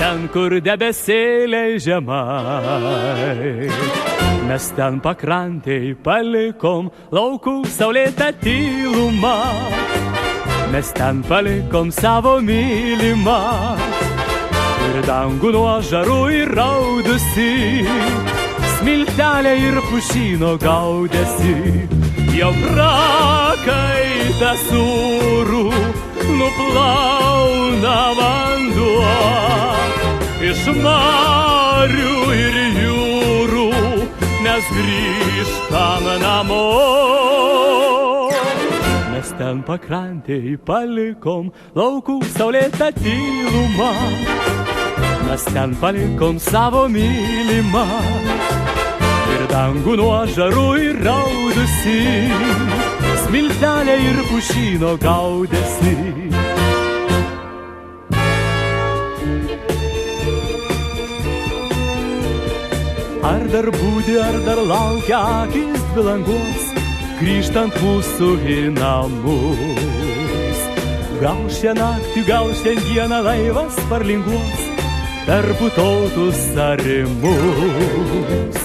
ten, kur debesėliai žemai. Mes ten pakrantėj palikom laukų saulėtą tylumą. Mes ten palikom savo mylimą ir dangų nuo žarų įraudusi. Smiltelė ir pušyno gaudėsi, jo prakaitą sūrų nuplauna vanduo. Iš marių ir jūrų mes grįžtam namo. Mes ten pakrantėj palikom laukų saulėtą tylumą. Mes ten palikom savo mylimą ir dangų nuo žarų įraudusi. Smiltelė ir pušyno gaudėsi. Ar dar būdi, ar dar laukia akis dvi langos, grįžtant mūsų į namus. Gal šią naktį, gal šiandieną laivas parlinguos per putotus arimus.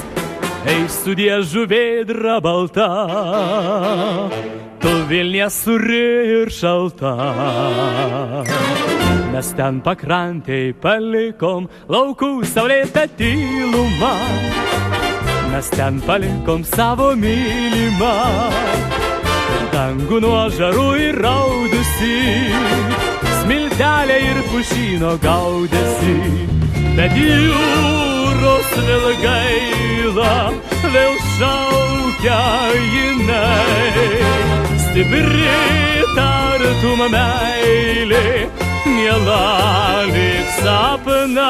Ei, sudie žuvėdra balta, tu Vilnie suri ir šalta. Mes ten pakrantėj palikom laukų saulėtą tylumą. Mes ten palikom savo mylimą ir dangų nuo žarų įraudusi. Smiltelė ir pušyno gaudėsi, bet jūros vėl gaila, vėl šaukia jinai. Stipri tartum meilė, miela lyg sapnai.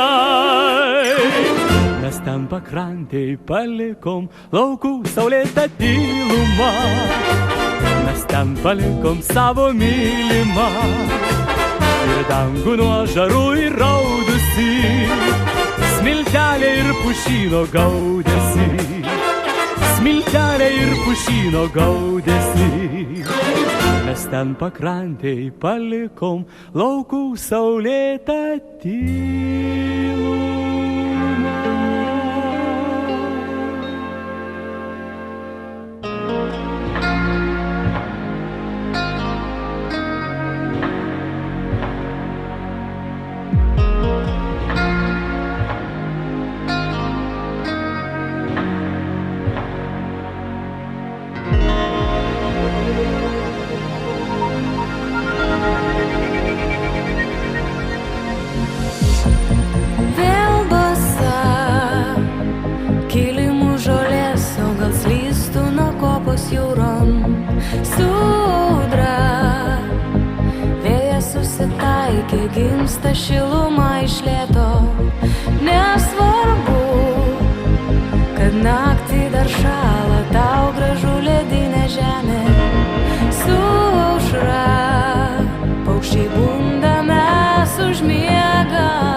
Mes ten pakrantėj palikom laukų saulėtą tylumą. Mes ten palikom savo mylimą ir dangų nuo žarų įraudusi. Smiltelė ir pušyno gaudėsi. Smiltelė ir pušyno gaudėsi. Mes ten pakrantėj palikom laukų saulėtą tylumą. Jūrom sudra, vėjas susitaikė, gimsta šiluma iš lėto. Nesvarbu, kad naktį dar šąla, tau gražu ledinė žemė. Su aušra paukščiai bunda, mes užmiegam.